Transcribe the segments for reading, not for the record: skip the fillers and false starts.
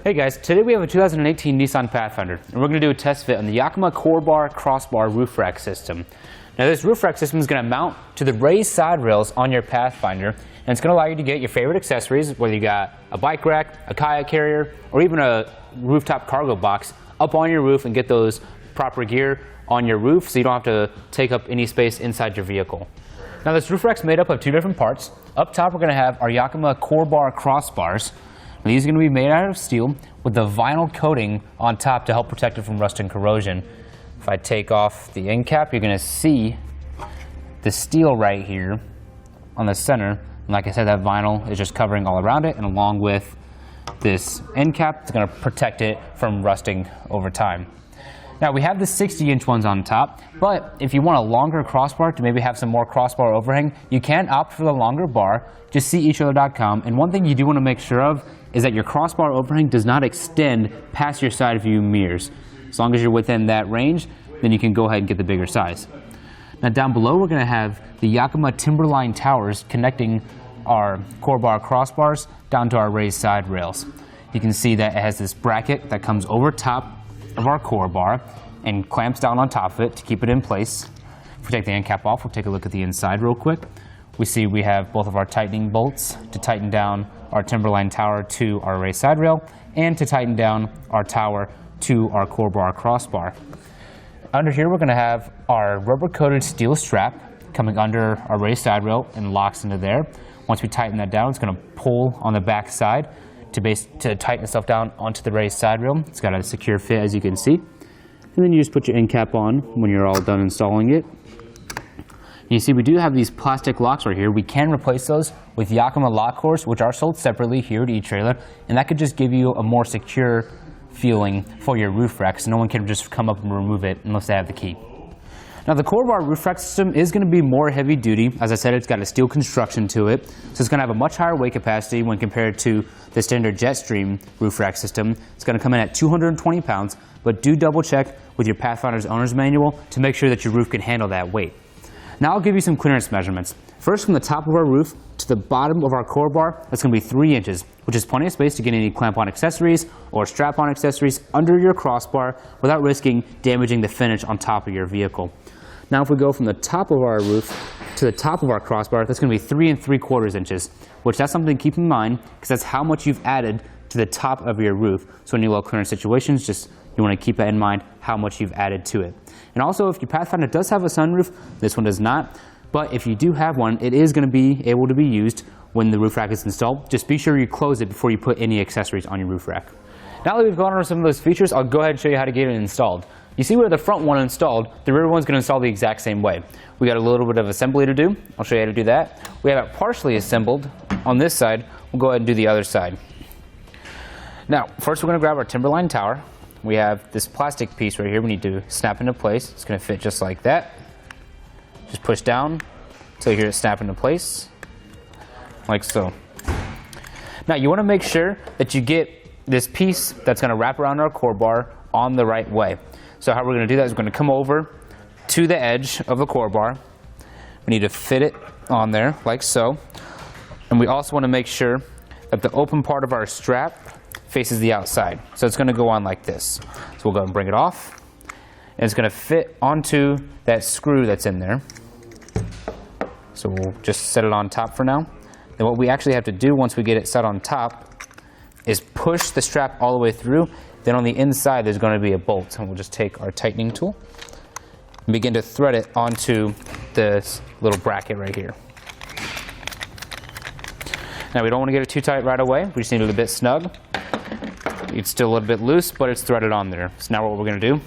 Hey guys, today we have a 2018 Nissan Pathfinder, and we're going to do a test fit on the Yakima CoreBar Crossbar roof rack system. Now this roof rack system is going to mount to the raised side rails on your Pathfinder, and it's going to allow you to get your favorite accessories, whether you got a bike rack, a kayak carrier, or even a rooftop cargo box up on your roof and get those proper gear on your roof so you don't have to take up any space inside your vehicle. Now this roof rack's made up of two different parts. Up top we're going to have our Yakima CoreBar crossbars. These are going to be made out of steel with a vinyl coating on top to help protect it from rust and corrosion. If I take off the end cap, you're going to see the steel right here on the center. And like I said, that vinyl is just covering all around it, and along with this end cap, it's going to protect it from rusting over time. Now we have the 60-inch ones on top, but if you want a longer crossbar to maybe have some more crossbar overhang, you can opt for the longer bar. Just see etrailer.com, and one thing you do want to make sure of is that your crossbar overhang does not extend past your side view mirrors. As long as you're within that range, then you can go ahead and get the bigger size. Now down below we're going to have the Yakima TimberLine towers connecting our CoreBar crossbars down to our raised side rails. You can see that it has this bracket that comes over top of our CoreBar and clamps down on top of it to keep it in place. If we take the end cap off, we'll take a look at the inside real quick. We see we have both of our tightening bolts to tighten down our TimberLine tower to our raised side rail and to tighten down our tower to our CoreBar crossbar. Under here we're going to have our rubber coated steel strap coming under our raised side rail and locks into there. Once we tighten that down, it's going to pull on the back side to tighten itself down onto the raised side rail. It's got a secure fit, as you can see. And then you just put your end cap on when you're all done installing it. You see we do have these plastic locks right here. We can replace those with Yakima lock cores, which are sold separately here at eTrailer, and that could just give you a more secure feeling for your roof rack, so no one can just come up and remove it unless they have the key. Now the CoreBar roof rack system is going to be more heavy duty. As I said, it's got a steel construction to it, so it's going to have a much higher weight capacity when compared to the standard Jetstream roof rack system. It's going to come in at 220 pounds, but do double check with your Pathfinder's owner's manual to make sure that your roof can handle that weight. Now I'll give you some clearance measurements. First, from the top of our roof to the bottom of our CoreBar, that's going to be 3 inches, which is plenty of space to get any clamp-on accessories or strap-on accessories under your crossbar without risking damaging the finish on top of your vehicle. Now if we go from the top of our roof to the top of our crossbar, that's going to be 3 3/4 inches, which that's something to keep in mind because that's how much you've added to the top of your roof. So in your low clearance situations, you want to keep that in mind, how much you've added to it. And also, if your Pathfinder does have a sunroof, this one does not. But if you do have one, it is going to be able to be used when the roof rack is installed. Just be sure you close it before you put any accessories on your roof rack. Now that we've gone over some of those features, I'll go ahead and show you how to get it installed. You see where the front one installed, the rear one's going to install the exact same way. We got a little bit of assembly to do. I'll show you how to do that. We have it partially assembled on this side. We'll go ahead and do the other side. Now, first we're going to grab our TimberLine tower. We have this plastic piece right here we need to snap into place. It's going to fit just like that. Just push down until you hear it snap into place, like so. Now you want to make sure that you get this piece that's going to wrap around our CoreBar on the right way. So how we're going to do that is we're going to come over to the edge of the CoreBar. We need to fit it on there like so. And we also want to make sure that the open part of our strap faces the outside. So it's going to go on like this. So we'll go and bring it off. And it's going to fit onto that screw that's in there. So we'll just set it on top for now. Then what we actually have to do once we get it set on top is push the strap all the way through. Then on the inside there's going to be a bolt. And we'll just take our tightening tool and begin to thread it onto this little bracket right here. Now we don't want to get it too tight right away. We just need it a bit snug. It's still a little bit loose, but it's threaded on there. So now what we're going to do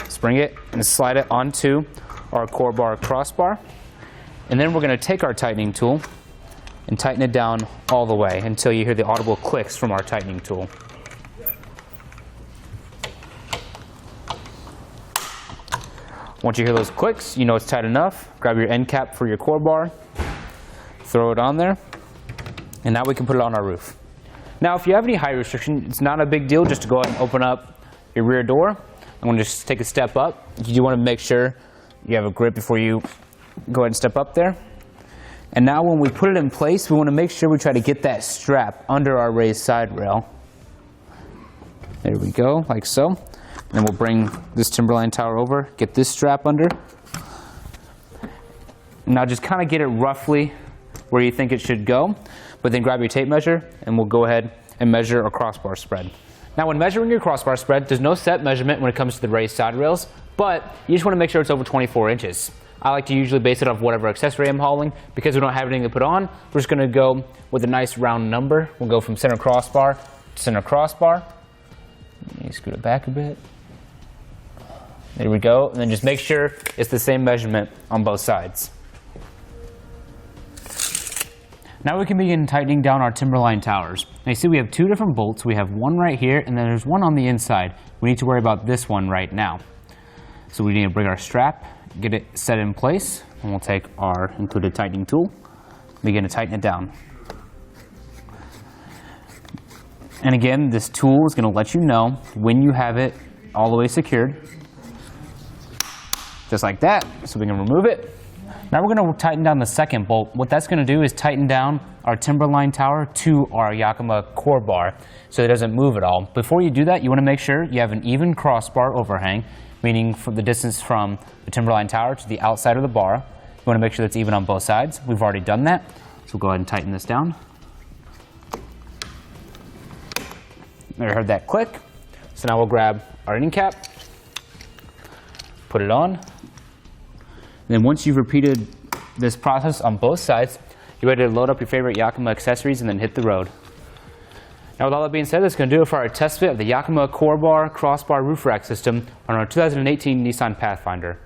is bring it and slide it onto our CoreBar crossbar. And then we're going to take our tightening tool and tighten it down all the way until you hear the audible clicks from our tightening tool. Once you hear those clicks, you know it's tight enough. Grab your end cap for your CoreBar, throw it on there, and now we can put it on our roof. Now if you have any height restriction, it's not a big deal just to go ahead and open up your rear door. I'm going to just take a step up. You do want to make sure you have a grip before you go ahead and step up there. And now when we put it in place, we want to make sure we try to get that strap under our raised side rail There we go, like so. And then we'll bring this TimberLine tower over, get this strap under. Now just kind of get it roughly where you think it should go, but then grab your tape measure and we'll go ahead and measure a crossbar spread. Now when measuring your crossbar spread, there's no set measurement when it comes to the raised side rails, but you just want to make sure it's over 24 inches. I like to usually base it off whatever accessory I'm hauling. Because we don't have anything to put on, we're just going to go with a nice round number. We'll go from center crossbar to center crossbar. Let me scoot it back a bit. There we go. And then just make sure it's the same measurement on both sides. Now we can begin tightening down our TimberLine towers. Now you see we have two different bolts. We have one right here and then there's one on the inside. We need to worry about this one right now. So we need to bring our strap, get it set in place, and we'll take our included tightening tool, begin to tighten it down. And again, this tool is going to let you know when you have it all the way secured, just like that, so we can remove it. Now we're going to tighten down the second bolt. What that's going to do is tighten down our TimberLine tower to our Yakima CoreBar so it doesn't move at all. Before you do that, you want to make sure you have an even crossbar overhang, meaning from the distance from the TimberLine tower to the outside of the bar. You want to make sure that's even on both sides. We've already done that, so we'll go ahead and tighten this down. There, heard that click. So now we'll grab our ending cap, put it on. And then once you've repeated this process on both sides, you're ready to load up your favorite Yakima accessories and then hit the road. Now with all that being said, that's going to do it for our test fit of the Yakima CoreBar Crossbar Roof Rack system on our 2018 Nissan Pathfinder.